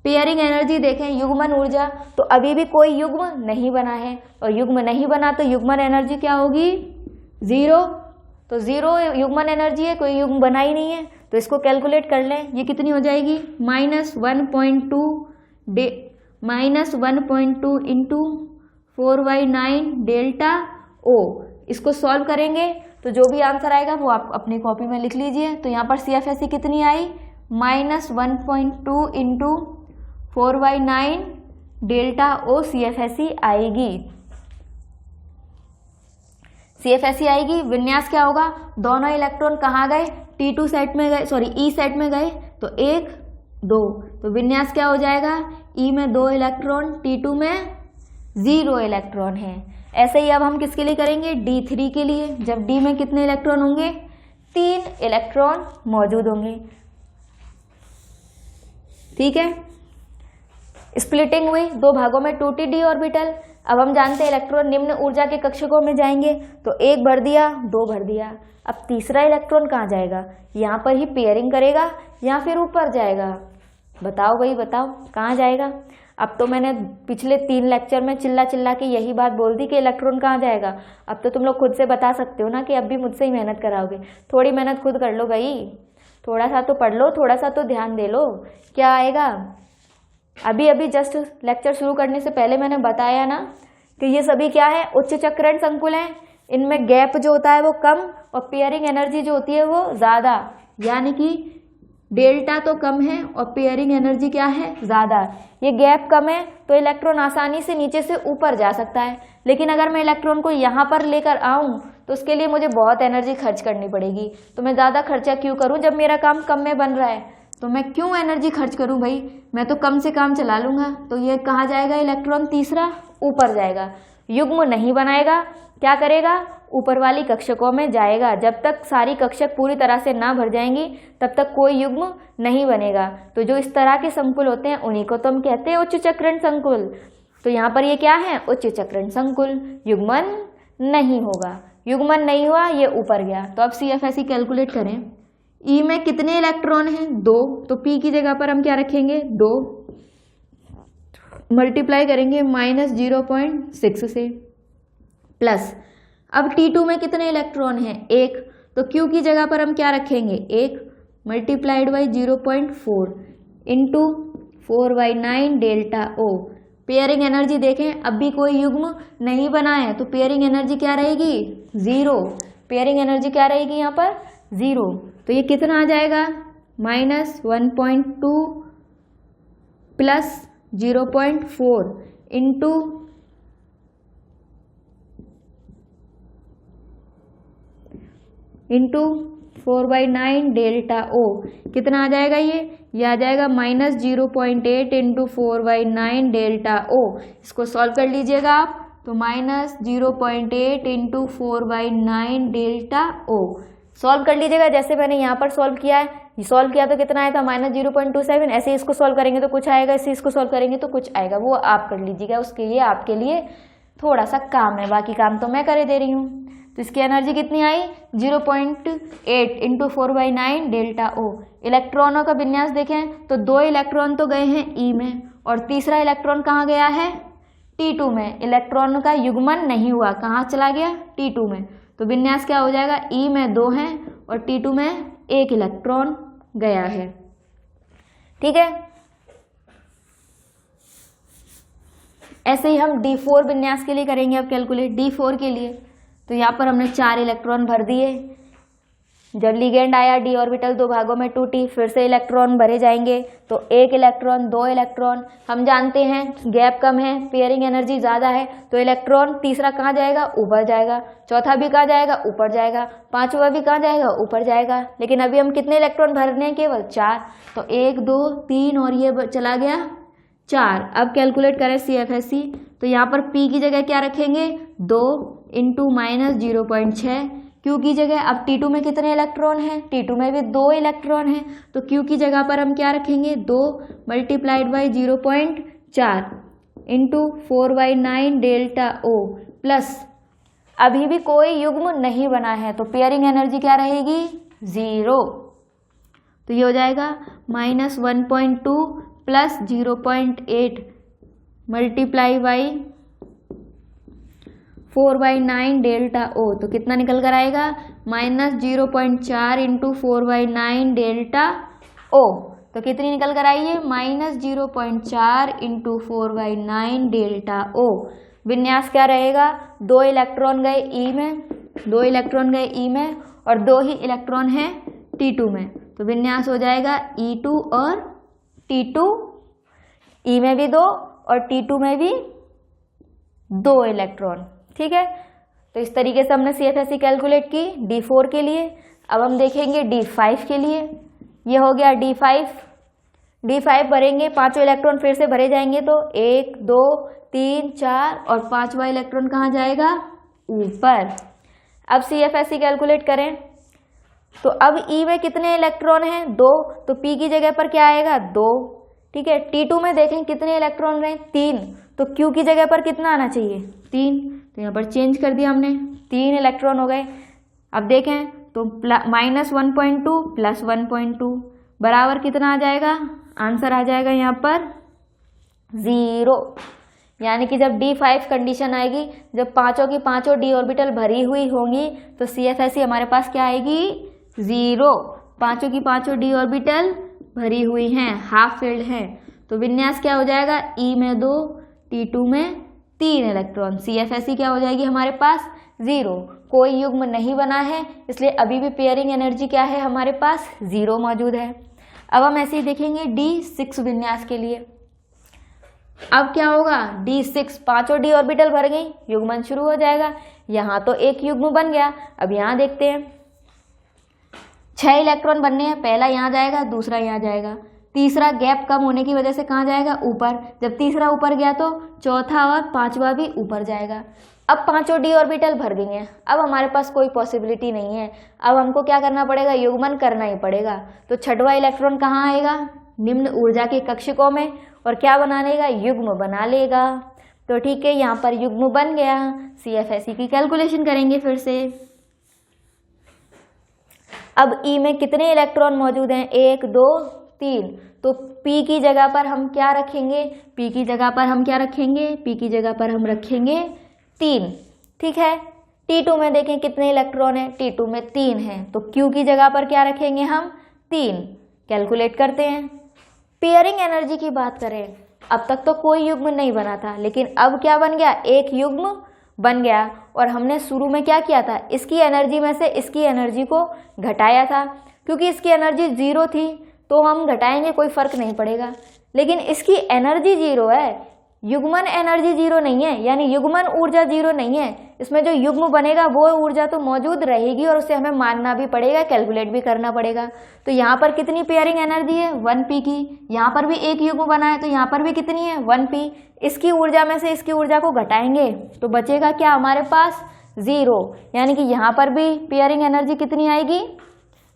[SPEAKER 1] Pairing energy देखें, युग्मन ऊर्जा, तो अभी भी कोई युग्म नहीं बना है, और युग्म नहीं बना तो युग्मन एनर्जी क्या होगी? 0। तो 0 युग्मन एनर्जी है, कोई युग्म बना ही नहीं है, तो इसको कैलकुलेट कर लें। ये कितनी हो जाएगी? -1.2 इंटू 4/9 डेल्टा O। इसको सॉल्व करेंगे तो जो भी आंसर आएगा वो आप अपनी कॉपी में लिख लीजिए। तो यहाँ पर CFSE कितनी आई? -1.2 इंटू 4/9 डेल्टा O CFSE आएगी। CFSE आएगी। विन्यास क्या होगा? दोनों इलेक्ट्रॉन कहाँ गए? T2 सेट में गए, सॉरी E सेट में गए, तो 1 2, तो विन्यास क्या हो जाएगा? E में 2 इलेक्ट्रॉन, T2 में 0 इलेक्ट्रॉन है। ऐसे ही अब हम किसके लिए करेंगे? D3 के लिए। जब D में कितने इलेक्ट्रॉन होंगे? 3 इलेक्ट्रॉन मौजूद होंगे। ठीक है, स्प्लिटिंग हुई, 2 भागों में टूटी D ऑर्बिटल। अब हम जानते हैं इलेक्ट्रॉन निम्न ऊर्जा के कक्षकों में जाएंगे, तो 1 भर दिया, 2 भर दिया। अब तीसरा इलेक्ट्रॉन कहाँ जाएगा? यहाँ पर ही पेयरिंग करेगा या फिर ऊपर जाएगा? बताओ भाई बताओ, कहाँ जाएगा? अब तो मैंने पिछले 3 लेक्चर में चिल्ला के यही बात बोल दी कि इलेक्ट्रॉन कहाँ जाएगा। अब तो तुम लोग खुद से बता सकते हो ना कि अब भी मुझसे ही मेहनत कराओगे। थोड़ी मेहनत खुद कर लो भाई, थोड़ा सा तो पढ़ लो, थोड़ा सा तो ध्यान दे लो। क्या आएगा? अभी जस्ट लेक्चर शुरू करने से पहले मैंने बताया ना कि ये सभी क्या है? उच्च चक्रण संकुल हैं। इनमें गैप जो होता है वो कम और पेयरिंग एनर्जी जो होती है वो ज़्यादा, यानी कि डेल्टा तो कम है और पेयरिंग एनर्जी क्या है? ज़्यादा। ये गैप कम है तो इलेक्ट्रॉन आसानी से नीचे से ऊपर जा सकता है, लेकिन अगर मैं इलेक्ट्रॉन को यहाँ पर लेकर आऊँ तो उसके लिए मुझे बहुत एनर्जी खर्च करनी पड़ेगी। तो मैं ज़्यादा खर्चा क्यों करूँ जब मेरा काम कम में बन रहा है? तो मैं क्यों एनर्जी खर्च करूँ भाई? मैं तो कम से काम चला लूँगा। तो ये कहाँ जाएगा? इलेक्ट्रॉन तीसरा ऊपर जाएगा, युग्म नहीं बनाएगा। क्या करेगा? ऊपर वाली कक्षकों में जाएगा। जब तक सारी कक्षक पूरी तरह से ना भर जाएंगी तब तक कोई युग्म नहीं बनेगा। तो जो इस तरह के संकुल होते हैं उन्हीं को तो हम कहते हैं उच्च चक्रण संकुल। तो यहाँ पर ये क्या है? उच्च चक्रण संकुल। युग्मन नहीं होगा, युग्मन नहीं हुआ, ये ऊपर गया। तो अब CFSE कैलकुलेट करें। E में कितने इलेक्ट्रॉन हैं? 2, तो P की जगह पर हम क्या रखेंगे? 2 मल्टीप्लाई करेंगे -0.6 से, प्लस अब T2 में कितने इलेक्ट्रॉन हैं? 1, तो Q की जगह पर हम क्या रखेंगे? 1 multiplied by 0.4 into 4/9 delta O pairing energy देखें, अब भी कोई युग्म नहीं बना है, तो पेयरिंग एनर्जी क्या रहेगी? 0। पेयरिंग एनर्जी क्या रहेगी यहाँ पर? 0। तो ये कितना आ जाएगा? -1.2 प्लस 0.4 इंटू 4/9 डेल्टा O। कितना आ जाएगा ये आ जाएगा -0.8 इंटू 4/9 डेल्टा O। इसको सॉल्व कर लीजिएगा आप, तो -0.8 इंटू 4/9 डेल्टा O सॉल्व कर लीजिएगा, जैसे मैंने यहाँ पर सॉल्व किया है। सॉल्व किया तो कितना आया था? -0.27। ऐसे इसको सॉल्व करेंगे तो कुछ आएगा, ऐसे इसको सॉल्व करेंगे तो कुछ आएगा, वो आप कर लीजिएगा। उसके लिए आपके लिए थोड़ा सा काम है, बाकी काम तो मैं करे दे रही हूँ। तो इसकी एनर्जी कितनी आई? 0.8 इंटू 4/9 डेल्टा O। इलेक्ट्रॉनों का विन्यास देखें तो 2 इलेक्ट्रॉन तो गए हैं E में, और तीसरा इलेक्ट्रॉन कहाँ गया है? T2 में। इलेक्ट्रॉन का युग्मन नहीं हुआ, कहाँ चला गया? T2 में। तो विन्यास क्या हो जाएगा? E में 2 हैं और T2 में 1 इलेक्ट्रॉन गया है। ठीक है, ऐसे ही हम D4 विन्यास के लिए करेंगे अब कैलकुलेट। D4 के लिए तो यहाँ पर हमने 4 इलेक्ट्रॉन भर दिए। जब लिगेंड आया d ऑर्बिटल 2 भागों में टूटी, फिर से इलेक्ट्रॉन भरे जाएंगे, तो 1 इलेक्ट्रॉन 2 इलेक्ट्रॉन। हम जानते हैं गैप कम है, पेयरिंग एनर्जी ज़्यादा है, तो इलेक्ट्रॉन तीसरा कहाँ जाएगा? ऊपर जाएगा। चौथा भी कहाँ जाएगा? ऊपर जाएगा। पांचवा भी कहाँ जाएगा? ऊपर जाएगा। लेकिन अभी हम कितने इलेक्ट्रॉन भरने हैं? केवल 4। तो 1 2 3 और ये चला गया 4। अब कैलकुलेट करें CFSE, तो यहाँ पर P की जगह क्या रखेंगे? 2 इंटू -0.6। Q की जगह, अब T2 में कितने इलेक्ट्रॉन हैं? T2 में भी 2 इलेक्ट्रॉन हैं, तो Q की जगह पर हम क्या रखेंगे? 2 multiplied by 0.4 into 4/9 delta O plus, अभी भी कोई युग्म नहीं बना है, तो पेयरिंग एनर्जी क्या रहेगी? 0। तो ये हो जाएगा -1.2 plus 0.8 multiply by 4/9 delta O। तो कितना निकल कर आएगा? -0.4 इंटू 4/9 डेल्टा O। तो कितनी निकल कर आई है? -0.4 इंटू 4/9 डेल्टा O। विन्यास क्या रहेगा? 2 इलेक्ट्रॉन गए E में, 2 इलेक्ट्रॉन गए E में, और 2 ही इलेक्ट्रॉन हैं T2 में। तो विन्यास हो जाएगा E2 और T2, E में भी 2 और T2 में भी 2 इलेक्ट्रॉन। ठीक है, तो इस तरीके से हमने CFSE कैलकुलेट की D4 के लिए। अब हम देखेंगे D5 के लिए। ये हो गया D5 भरेंगे, 5 इलेक्ट्रॉन फिर से भरे जाएंगे, तो 1 2 3 4 और 5वां इलेक्ट्रॉन कहाँ जाएगा? ऊपर। अब CFSE कैलकुलेट करें, तो अब E में कितने इलेक्ट्रॉन हैं? 2, तो P की जगह पर क्या आएगा? 2। ठीक है, T2 में देखें कितने इलेक्ट्रॉन रहे? 3, तो Q की जगह पर कितना आना चाहिए? 3। तो यहाँ पर चेंज कर दिया हमने, 3 इलेक्ट्रॉन हो गए। अब देखें तो -1.2 प्लस 1.2 बराबर कितना आ जाएगा? आंसर आ जाएगा यहाँ पर 0। यानी कि जब D5 कंडीशन आएगी, जब पांचों की पांचों d ऑर्बिटल भरी हुई होंगी, तो CFSE हमारे पास क्या आएगी? 0। पांचों की पांचों d ऑर्बिटल भरी हुई हैं, हाफ फिल्ड हैं। तो विन्यास क्या हो जाएगा? E में 2, T2 में 3 इलेक्ट्रॉन। CFSE क्या हो जाएगी हमारे पास? 0। कोई युग्म नहीं बना है, इसलिए अभी भी पेयरिंग एनर्जी क्या है हमारे पास? 0 मौजूद है। अब हम ऐसे ही देखेंगे D6 विन्यास के लिए। अब क्या होगा? D6, पांचों d ऑर्बिटल भर गई, युग्मन शुरू हो जाएगा। यहाँ तो एक युग्म बन गया। अब यहाँ देखते हैं, 6 इलेक्ट्रॉन बनने हैं, पहला यहाँ जाएगा, दूसरा यहाँ जाएगा, तीसरा गैप कम होने की वजह से कहाँ जाएगा? ऊपर। जब तीसरा ऊपर गया तो चौथा और पांचवा भी ऊपर जाएगा। अब पांचों d ऑर्बिटल भर गई हैं, अब हमारे पास कोई पॉसिबिलिटी नहीं है। अब हमको क्या करना पड़ेगा? युग्मन करना ही पड़ेगा। तो छठवां इलेक्ट्रॉन कहाँ आएगा? निम्न ऊर्जा के कक्षकों में, और क्या बना लेगा? युग्म बना लेगा। तो ठीक है, यहाँ पर युग्म बन गया। CFSE की कैलकुलेशन करेंगे फिर से। अब E में कितने इलेक्ट्रॉन मौजूद हैं? 1 2 3। तो P की जगह पर हम क्या रखेंगे? P की जगह पर हम क्या रखेंगे? P की जगह पर हम रखेंगे 3। ठीक है, T2 में देखें कितने इलेक्ट्रॉन हैं? T2 में 3 हैं, तो Q की जगह पर क्या रखेंगे हम? 3। कैलकुलेट करते हैं। पेयरिंग एनर्जी की बात करें अब तक तो कोई युग्म नहीं बना था, लेकिन अब क्या बन गया, एक युग्म बन गया। और हमने शुरू में क्या किया था, इसकी एनर्जी में से इसकी एनर्जी को घटाया था, क्योंकि इसकी एनर्जी 0 थी तो हम घटाएंगे कोई फर्क नहीं पड़ेगा। लेकिन इसकी एनर्जी 0 है, युग्मन एनर्जी 0 नहीं है, यानी युग्मन ऊर्जा 0 नहीं है। इसमें जो युग्म बनेगा वो ऊर्जा तो मौजूद रहेगी और उसे हमें मानना भी पड़ेगा, कैलकुलेट भी करना पड़ेगा। तो यहाँ पर कितनी पेयरिंग एनर्जी है, 1p की। यहाँ पर भी एक युग्म बना है तो यहाँ पर भी कितनी है, 1p। इसकी ऊर्जा में से इसकी ऊर्जा को घटाएंगे तो बचेगा क्या हमारे पास, 0। यानी कि यहाँ पर भी पेयरिंग एनर्जी कितनी आएगी,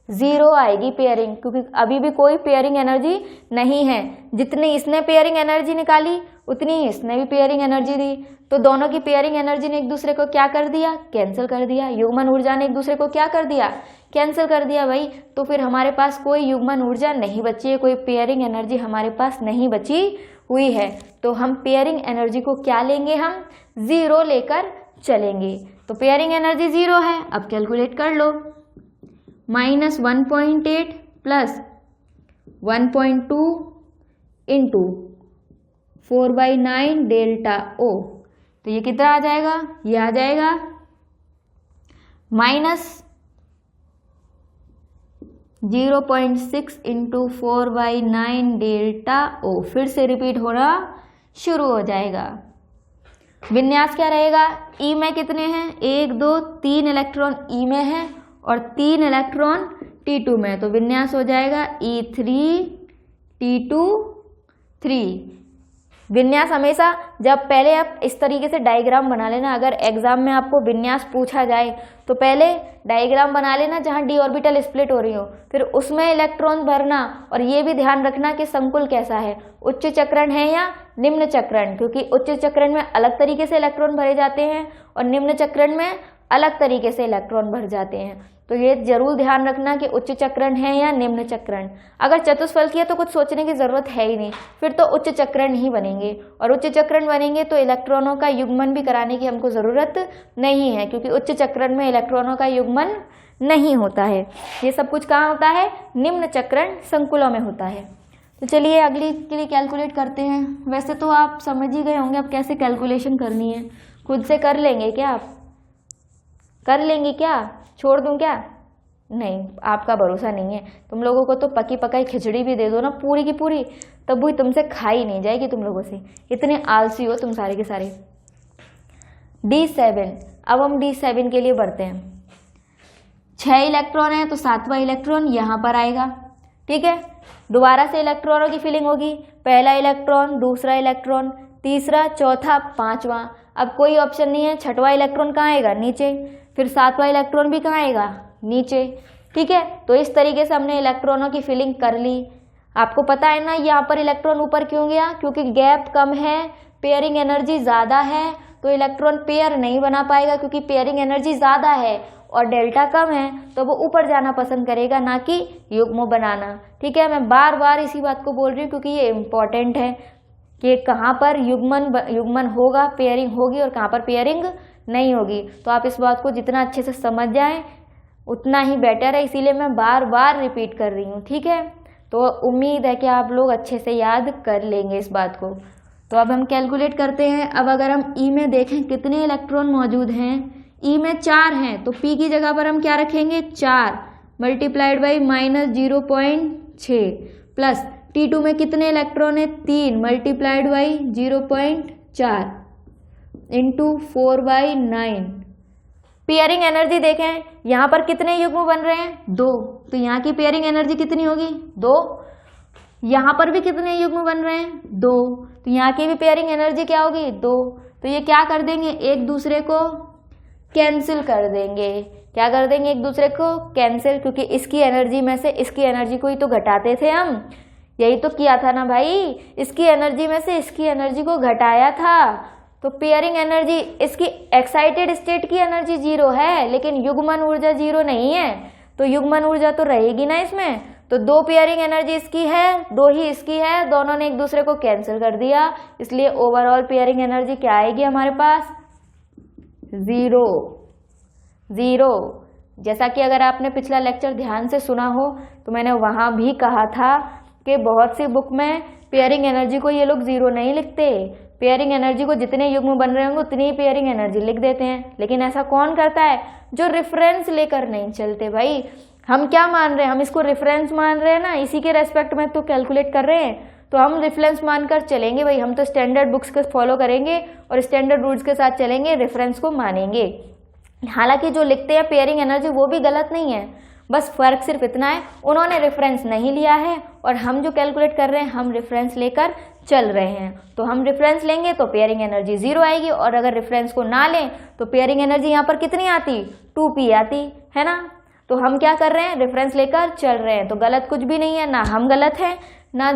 [SPEAKER 1] 0 आएगी पेयरिंग, क्योंकि अभी भी कोई पेयरिंग एनर्जी नहीं है। जितनी इसने पेयरिंग एनर्जी निकाली उतनी ही इसने भी पेयरिंग एनर्जी दी, तो दोनों की पेयरिंग एनर्जी ने एक दूसरे को क्या कर दिया, कैंसिल कर दिया। युग्मन ऊर्जा ने एक दूसरे को क्या कर दिया, कैंसिल कर दिया भाई। तो फिर हमारे पास कोई युग्मन ऊर्जा नहीं बची है, कोई पेयरिंग एनर्जी हमारे पास नहीं बची हुई है। तो हम पेयरिंग एनर्जी को क्या लेंगे, हम 0 लेकर चलेंगे। तो पेयरिंग एनर्जी 0 है, अब कैलकुलेट कर लो। -1.8 प्लस 1.2 इंटू 4/9 डेल्टा O, तो ये कितना आ जाएगा, ये आ जाएगा -0.6 इंटू 4/9 डेल्टा O। फिर से रिपीट होना शुरू हो जाएगा। विन्यास क्या रहेगा, ई में कितने हैं, 1 2 3 इलेक्ट्रॉन ई में है और 3 इलेक्ट्रॉन T2 में, तो विन्यास हो जाएगा E3 T2 3। विन्यास हमेशा जब पहले आप इस तरीके से डायग्राम बना लेना, अगर एग्जाम में आपको विन्यास पूछा जाए तो पहले डायग्राम बना लेना जहाँ d ऑर्बिटल स्प्लिट हो रही हो, फिर उसमें इलेक्ट्रॉन भरना। और ये भी ध्यान रखना कि संकुल कैसा है, उच्च चक्रण है या निम्न चक्रण, क्योंकि उच्च चक्रण में अलग तरीके से इलेक्ट्रॉन भरे जाते हैं और निम्न चक्रण में अलग तरीके से इलेक्ट्रॉन भर जाते हैं। तो ये जरूर ध्यान रखना कि उच्च चक्रण है या निम्न चक्रण। अगर चतुष्फलकीय है तो कुछ सोचने की जरूरत है ही नहीं, फिर तो उच्च चक्रण ही बनेंगे, और उच्च चक्रण बनेंगे तो इलेक्ट्रॉनों का युग्मन भी कराने की हमको जरूरत नहीं है, क्योंकि उच्च चक्रण में इलेक्ट्रॉनों का युग्मन नहीं होता है। ये सब कुछ कहाँ होता है, निम्न चक्रण संकुलों में होता है। तो चलिए अगली के लिए कैलकुलेट करते हैं। वैसे तो आप समझ ही गए होंगे अब कैसे कैलकुलेशन करनी है, खुद से कर लेंगे क्या, आप कर लेंगे क्या, छोड़ दूं क्या, नहीं आपका भरोसा नहीं है। तुम लोगों को तो पकी पकाई खिचड़ी भी दे दो ना पूरी की पूरी, तब भी तुमसे खाई नहीं जाएगी तुम लोगों से, इतने आलसी हो तुम सारे के सारे। D7, अब हम D7 के लिए बढ़ते हैं। 6 इलेक्ट्रॉन है तो 7वां इलेक्ट्रॉन यहाँ पर आएगा, ठीक है। दोबारा से इलेक्ट्रॉनों की फिलिंग होगी, पहला इलेक्ट्रॉन, दूसरा इलेक्ट्रॉन, तीसरा, चौथा, 5वां। अब कोई ऑप्शन नहीं है, 6वां इलेक्ट्रॉन कहाँ आएगा, नीचे, फिर 7वां इलेक्ट्रॉन भी कहाँ आएगा, नीचे, ठीक है। तो इस तरीके से हमने इलेक्ट्रॉनों की फिलिंग कर ली। आपको पता है ना यहाँ पर इलेक्ट्रॉन ऊपर क्यों गया, क्योंकि गैप कम है, पेयरिंग एनर्जी ज़्यादा है, तो इलेक्ट्रॉन पेयर नहीं बना पाएगा, क्योंकि पेयरिंग एनर्जी ज़्यादा है और डेल्टा कम है, तो वो ऊपर जाना पसंद करेगा, ना कि युग्म बनाना, ठीक है। मैं बार बार इसी बात को बोल रही हूँ क्योंकि ये इम्पॉर्टेंट है कि कहाँ पर युग्मन होगा, पेयरिंग होगी, और कहाँ पर पेयरिंग नहीं होगी। तो आप इस बात को जितना अच्छे से समझ जाएं उतना ही बेटर है, इसीलिए मैं बार बार रिपीट कर रही हूँ, ठीक है। तो उम्मीद है कि आप लोग अच्छे से याद कर लेंगे इस बात को। तो अब हम कैलकुलेट करते हैं। अब अगर हम ई में देखें कितने इलेक्ट्रॉन मौजूद हैं, ई में 4 हैं, तो पी की जगह पर हम क्या रखेंगे, 4 मल्टीप्लाइड बाई -0.6 प्लस T2 में कितने इलेक्ट्रॉन है, 3 multiplied by 0.4 into 4/9। Pairing energy देखें, यहाँ पर कितने युग्म बन रहे हैं, 2, तो यहाँ की पेयरिंग एनर्जी कितनी होगी, 2। यहाँ पर भी कितने युग्म बन रहे हैं, 2, तो यहाँ की भी पेयरिंग एनर्जी क्या होगी, 2। तो ये क्या कर देंगे, एक दूसरे को कैंसिल कर देंगे। क्या कर देंगे, एक दूसरे को कैंसिल, क्योंकि इसकी एनर्जी में से इसकी एनर्जी को ही तो घटाते थे हम, यही तो किया था ना भाई, इसकी एनर्जी में से इसकी एनर्जी को घटाया था। तो पेयरिंग एनर्जी, इसकी एक्साइटेड स्टेट की एनर्जी 0 है, लेकिन युग्मन ऊर्जा 0 नहीं है, तो युग्मन ऊर्जा तो रहेगी ना इसमें। तो 2 पेयरिंग एनर्जी इसकी है, 2 ही इसकी है, दोनों ने एक दूसरे को कैंसिल कर दिया, इसलिए ओवरऑल पेयरिंग एनर्जी क्या आएगी हमारे पास, 0। जैसा कि अगर आपने पिछला लेक्चर ध्यान से सुना हो तो मैंने वहाँ भी कहा था कि बहुत सी बुक में पेयरिंग एनर्जी को ये लोग 0 नहीं लिखते। पेयरिंग एनर्जी को जितने युग्म बन रहे होंगे उतनी ही पेयरिंग एनर्जी लिख देते हैं। लेकिन ऐसा कौन करता है? जो रेफरेंस लेकर नहीं चलते। भाई हम क्या मान रहे हैं? हम इसको रेफरेंस मान रहे हैं ना, इसी के रेस्पेक्ट में तो कैलकुलेट कर रहे हैं, तो हम रेफरेंस मानकर चलेंगे। भाई हम तो स्टैंडर्ड बुक्स को फॉलो करेंगे और स्टैंडर्ड रूल्स के साथ चलेंगे, रेफरेंस को मानेंगे। हालांकि जो लिखते हैं पेयरिंग एनर्जी वो भी गलत नहीं है, बस फर्क सिर्फ इतना है उन्होंने रेफरेंस नहीं लिया है और हम जो कैलकुलेट कर रहे हैं हम रेफरेंस लेकर चल रहे हैं। तो हम रेफरेंस लेंगे तो पेयरिंग एनर्जी 0 आएगी, और अगर रेफरेंस को ना लें तो पेयरिंग एनर्जी यहाँ पर कितनी आती? 2p आती है ना। तो हम क्या कर रहे हैं? रेफरेंस लेकर चल रहे हैं। तो गलत कुछ भी नहीं है, ना हम गलत हैं ना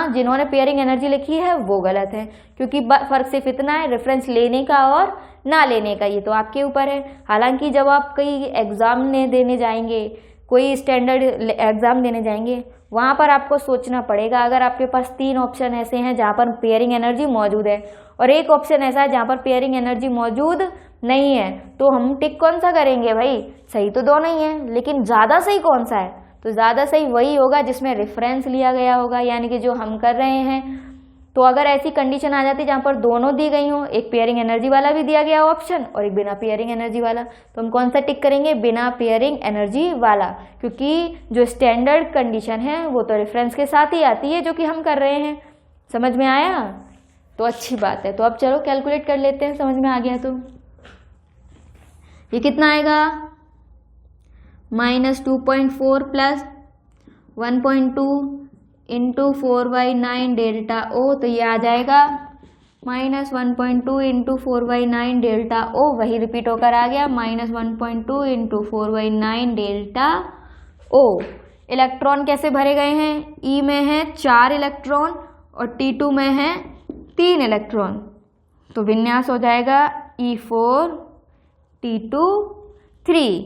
[SPEAKER 1] जिन्होंने पेयरिंग एनर्जी लिखी है वो गलत है, क्योंकि फर्क सिर्फ इतना है रेफरेंस लेने का और ना लेने का, ये तो आपके ऊपर है। हालांकि जब आप कई एग्जाम देने जाएंगे, कोई स्टैंडर्ड एग्जाम देने जाएंगे, वहाँ पर आपको सोचना पड़ेगा। अगर आपके पास 3 ऑप्शन ऐसे हैं जहाँ पर पेयरिंग एनर्जी मौजूद है और एक ऑप्शन ऐसा है जहाँ पर पेयरिंग एनर्जी मौजूद नहीं है, तो हम टिक कौन सा करेंगे? भाई सही तो दोनों ही है, लेकिन ज़्यादा सही कौन सा है? तो ज़्यादा सही वही होगा जिसमें रेफरेंस लिया गया होगा, यानी कि जो हम कर रहे हैं। तो अगर ऐसी कंडीशन आ जाती जहाँ पर दोनों दी गई हो, एक पेयरिंग एनर्जी वाला भी दिया गया ऑप्शन और एक बिना पेयरिंग एनर्जी वाला, तो हम कौन सा टिक करेंगे? बिना पेयरिंग एनर्जी वाला, क्योंकि जो स्टैंडर्ड कंडीशन है वो तो रेफरेंस के साथ ही आती है जो कि हम कर रहे हैं। समझ में आया? तो अच्छी बात है। तो अब चलो कैलकुलेट कर लेते हैं, समझ में आ गया तो ये कितना आएगा? -2.4 प्लस 1.2 इंटू 4/9 डेल्टा ओ, तो ये आ जाएगा -1.2 इंटू 4/9 डेल्टा ओ, वही रिपीट होकर आ गया -1.2 इंटू 4/9 डेल्टा ओ। इलेक्ट्रॉन कैसे भरे गए हैं? ई में है 4 इलेक्ट्रॉन और T2 में है 3 इलेक्ट्रॉन, तो विन्यास हो जाएगा E4 T2 3।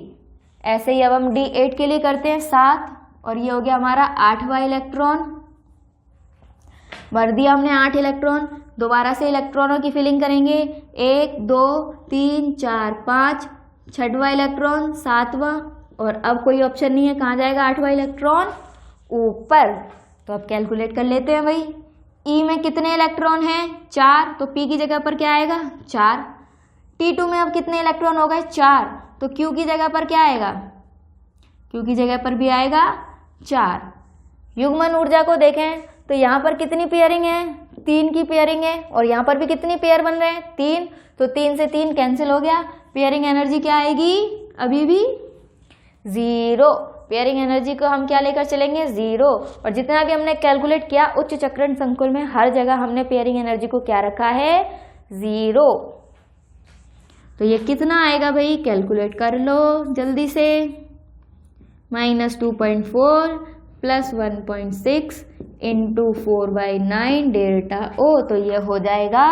[SPEAKER 1] ऐसे ही अब हम D8 के लिए करते हैं 7, और ये हो गया हमारा 8वां इलेक्ट्रॉन। भर दिया हमने 8 इलेक्ट्रॉन। दोबारा से इलेक्ट्रॉनों की फिलिंग करेंगे, 1 2 3 4 5, 6वां इलेक्ट्रॉन 7वां, और अब कोई ऑप्शन नहीं है, कहाँ जाएगा 8वां इलेक्ट्रॉन? ऊपर। तो अब कैलकुलेट कर लेते हैं भाई। ई में कितने इलेक्ट्रॉन हैं? 4, तो पी की जगह पर क्या आएगा? 4। T2 में अब कितने इलेक्ट्रॉन हो गए? 4, तो क्यू की जगह पर क्या आएगा? क्यू की जगह पर भी आएगा 4। युग्मन ऊर्जा को देखें तो यहाँ पर कितनी पेयरिंग है? 3 की पेयरिंग है, और यहाँ पर भी कितनी पेयर बन रहे हैं? 3, तो 3 से 3 कैंसिल हो गया। पेयरिंग एनर्जी क्या आएगी? अभी भी 0। पेयरिंग एनर्जी को हम क्या लेकर चलेंगे? 0। और जितना भी हमने कैलकुलेट किया उच्च चक्रण संकुल में हर जगह हमने पेयरिंग एनर्जी को क्या रखा है? 0। तो ये कितना आएगा भाई? कैलकुलेट कर लो जल्दी से। -2.4 प्लस 1.6 इंटू 4/9 डेल्टा ओ, तो ये हो जाएगा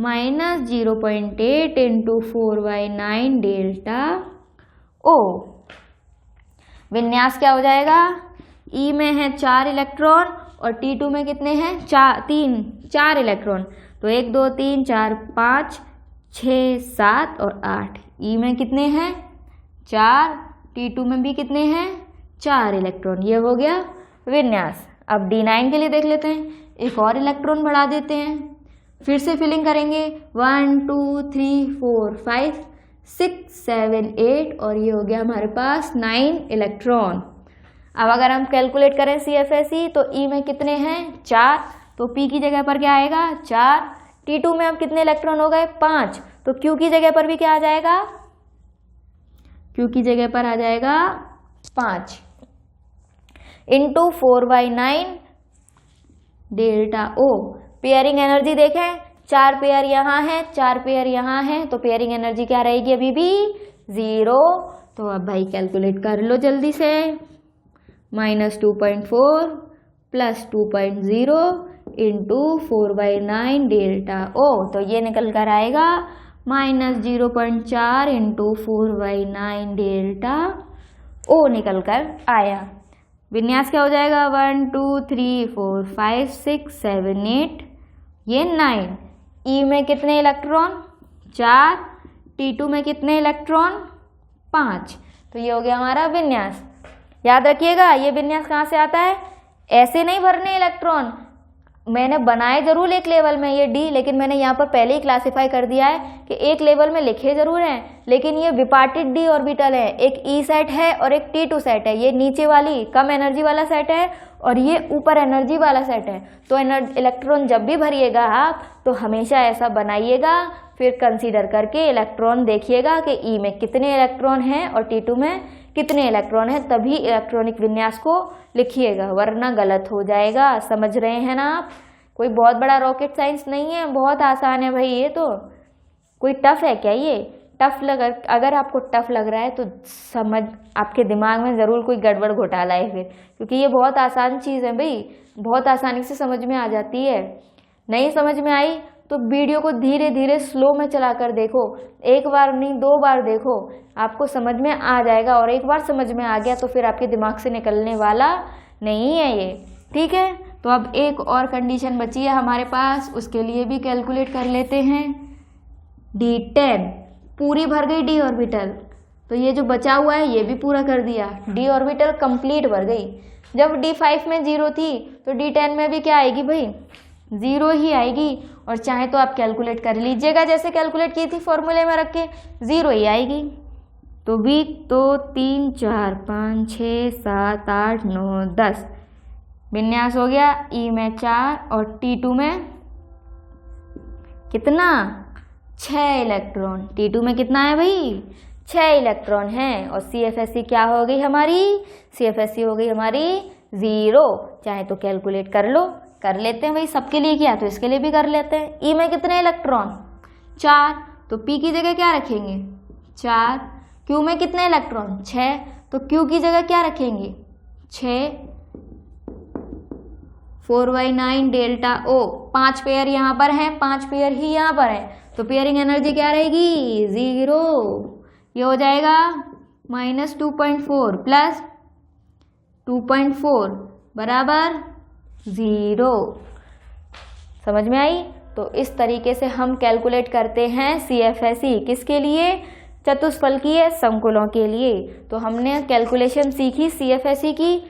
[SPEAKER 1] -0.8 इंटू 4/9 डेल्टा ओ। विन्यास क्या हो जाएगा? ई में है 4 इलेक्ट्रॉन और T2 में कितने हैं? 4 इलेक्ट्रॉन, तो 1 2 3 4 5 6 7 और 8। ई में कितने हैं? 4। T2 में भी कितने हैं? 4 इलेक्ट्रॉन। ये हो गया विन्यास। अब D9 के लिए देख लेते हैं, एक और इलेक्ट्रॉन बढ़ा देते हैं, फिर से फिलिंग करेंगे 1 2 3 4 5 6 7 8, और ये हो गया हमारे पास 9 इलेक्ट्रॉन। अब अगर हम कैलकुलेट करें CFSE तो ई में कितने हैं? 4, तो पी की जगह पर क्या आएगा? 4। T2 में अब कितने इलेक्ट्रॉन हो गए? 5, तो क्यू की जगह पर भी क्या आ जाएगा? क्यू की जगह पर आ जाएगा 5 इंटू 4/9 डेल्टा ओ। पेयरिंग एनर्जी देखें, 4 पेयर यहाँ है, 4 पेयर यहाँ है, तो पेयरिंग एनर्जी क्या रहेगी? अभी भी 0। तो अब भाई कैलकुलेट कर लो जल्दी से। -2.4 प्लस 2.0 इंटू 4/9 डेल्टा ओ, तो ये निकल कर आएगा -0.4 इंटू 4/9 डेल्टा ओ निकल कर आया। विन्यास क्या हो जाएगा? 1 2 3 4 5 6 7 8, ये 9। ई में कितने इलेक्ट्रॉन? 4। T2 में कितने इलेक्ट्रॉन? 5। तो ये हो गया हमारा विन्यास। याद रखिएगा ये विन्यास कहाँ से आता है? ऐसे नहीं भरने इलेक्ट्रॉन, मैंने बनाए जरूर एक लेवल में ये डी, लेकिन मैंने यहाँ पर पहले ही क्लासिफाई कर दिया है कि एक लेवल में लिखे जरूर हैं, लेकिन ये विपार्टित डी ऑर्बिटल है। एक ई सेट है और एक T2 सेट है। ये नीचे वाली कम एनर्जी वाला सेट है और ये ऊपर एनर्जी वाला सेट है। तो इलेक्ट्रॉन जब भी भरिएगा आप तो हमेशा ऐसा बनाइएगा, फिर कंसीडर करके इलेक्ट्रॉन देखिएगा कि ई में कितने इलेक्ट्रॉन हैं और T2 में कितने इलेक्ट्रॉन हैं, तभी इलेक्ट्रॉनिक विन्यास को लिखिएगा, वरना गलत हो जाएगा। समझ रहे हैं ना आप? कोई बहुत बड़ा रॉकेट साइंस नहीं है, बहुत आसान है भाई। ये तो कोई टफ है क्या? ये टफ अगर आपको टफ लग रहा है तो समझ, आपके दिमाग में ज़रूर कोई गड़बड़ घोटाला है फिर, क्योंकि ये बहुत आसान चीज़ है भाई, बहुत आसानी से समझ में आ जाती है। नहीं समझ में आई तो वीडियो को धीरे धीरे स्लो में चला कर देखो, एक बार नहीं 2 बार देखो, आपको समझ में आ जाएगा। और एक बार समझ में आ गया तो फिर आपके दिमाग से निकलने वाला नहीं है ये, ठीक है। तो अब एक और कंडीशन बची है हमारे पास, उसके लिए भी कैलकुलेट कर लेते हैं। D10 पूरी भर गई डी ऑर्बिटल, तो ये जो बचा हुआ है ये भी पूरा कर दिया, डी ऑर्बिटल कंप्लीट भर गई। जब D5 में 0 थी तो D10 में भी क्या आएगी भाई? 0 ही आएगी। और चाहे तो आप कैलकुलेट कर लीजिएगा, जैसे कैलकुलेट की थी फॉर्मूले में रख के, 0 ही आएगी। तो V तो 3 4 5 6 7 8 9 10 विन्यास हो गया। E में 4 और T2 में कितना? 6 इलेक्ट्रॉन। T2 में कितना है भाई? 6 इलेक्ट्रॉन हैं। और CFSE क्या हो गई हमारी? CFSE हो गई हमारी 0। चाहे तो कैलकुलेट कर लो, कर लेते हैं भाई, सबके लिए किया तो इसके लिए भी कर लेते हैं। E में कितने इलेक्ट्रॉन? 4, तो P की जगह क्या रखेंगे? 4। Q में कितने इलेक्ट्रॉन? 6, तो Q की जगह क्या रखेंगे? 6। 4/9 डेल्टा O, 5 पेयर यहाँ पर हैं, 5 पेयर ही यहाँ पर हैं, तो पेयरिंग एनर्जी क्या रहेगी? 0। ये हो जाएगा -2.4 प्लस 2.4 बराबर 0। समझ में आई? तो इस तरीके से हम कैलकुलेट करते हैं CFSE, किसके लिए? चतुष्फलकीय संकुलों के लिए। तो हमने कैलकुलेशन सीखी CFSE की,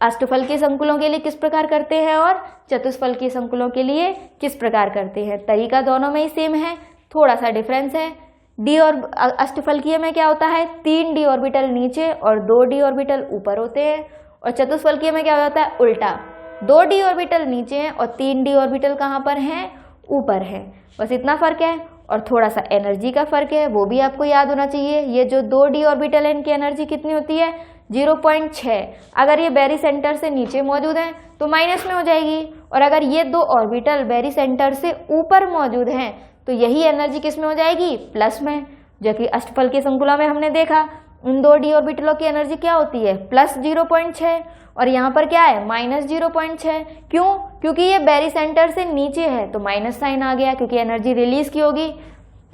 [SPEAKER 1] अष्टफलकीय संकुलों के लिए किस प्रकार करते हैं और चतुष्फलकीय संकुलों के लिए किस प्रकार करते हैं। तरीका दोनों में ही सेम है, थोड़ा सा डिफरेंस है। डी और अष्टफलकीय में क्या होता है? 3 डी ऑर्बिटल नीचे और 2 डी ऑर्बिटल ऊपर होते हैं, और चतुष्फलकीय में क्या होता है? उल्टा, 2 डी ऑर्बिटल नीचे हैं और 3 डी ऑर्बिटल कहाँ पर हैं? ऊपर है। बस इतना फर्क है, और थोड़ा सा एनर्जी का फर्क है, वो भी आपको याद होना चाहिए। ये जो 2 डी ऑर्बिटल है इनकी एनर्जी कितनी होती है? 0.6। अगर ये बेरी सेंटर से नीचे मौजूद हैं तो माइनस में हो जाएगी, और अगर ये 2 ऑर्बिटल बेरी सेंटर से ऊपर मौजूद हैं तो यही एनर्जी किस में हो जाएगी? प्लस में। जो कि अष्टफलकीय संकुला में हमने देखा उन 2 डी ऑर्बिटलों की एनर्जी क्या होती है? प्लस 0.6, और यहाँ पर क्या है? माइनस 0.6। क्यों? क्योंकि ये बेरी सेंटर से नीचे है तो माइनस साइन आ गया, क्योंकि एनर्जी रिलीज की होगी,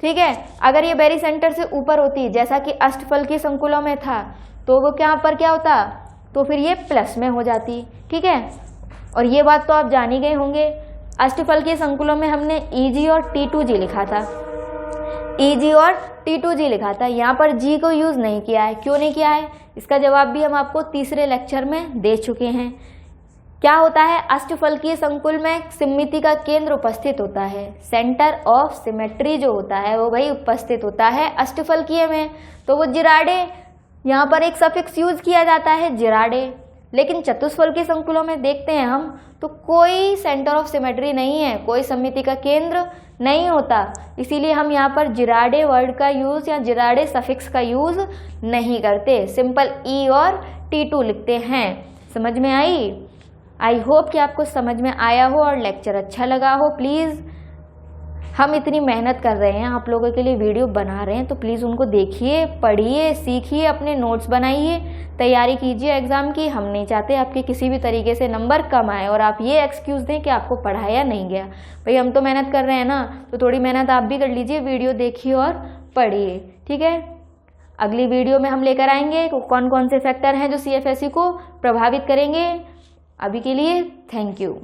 [SPEAKER 1] ठीक है। अगर ये बेरी सेंटर से ऊपर होती जैसा कि अष्टफलकीय संकुलों में था तो वो क्या पर क्या होता? तो फिर ये प्लस में हो जाती, ठीक है। और ये बात तो आप जान ही गए होंगे, अष्टफलकीय संकुलों में हमने EG और T2G लिखा था, EG और T2G लिखा था। यहाँ पर G को यूज़ नहीं किया है। क्यों नहीं किया है? इसका जवाब भी हम आपको तीसरे लेक्चर में दे चुके हैं। क्या होता है? अष्टफलकीय संकुल में सिमिति का केंद्र उपस्थित होता है, सेंटर ऑफ सिमेट्री जो होता है वो भाई उपस्थित होता है अष्टफलकीय में, तो वो जिराडे, यहाँ पर एक सफिक्स यूज किया जाता है जिराडे। लेकिन चतुष्फलकीय संकुलों में देखते हैं हम तो कोई सेंटर ऑफ सिमेट्री नहीं है, कोई समिति का केंद्र नहीं होता, इसीलिए हम यहाँ पर जिराडे वर्ड का यूज़ या जिराडे सफिक्स का यूज़ नहीं करते, सिंपल E और T2 लिखते हैं। समझ में आई होप कि आपको समझ में आया हो और लेक्चर अच्छा लगा हो। प्लीज़, हम इतनी मेहनत कर रहे हैं आप लोगों के लिए, वीडियो बना रहे हैं, तो प्लीज़ उनको देखिए, पढ़िए, सीखिए, अपने नोट्स बनाइए, तैयारी कीजिए एग्ज़ाम की। हम नहीं चाहते आपके किसी भी तरीके से नंबर कम आए और आप ये एक्सक्यूज़ दें कि आपको पढ़ाया नहीं गया। भाई हम तो मेहनत कर रहे हैं ना, तो थोड़ी मेहनत आप भी कर लीजिए, वीडियो देखिए और पढ़िए, ठीक है। अगली वीडियो में हम लेकर आएंगे कौन कौन से फैक्टर हैं जो CFSE को प्रभावित करेंगे। अभी के लिए थैंक यू।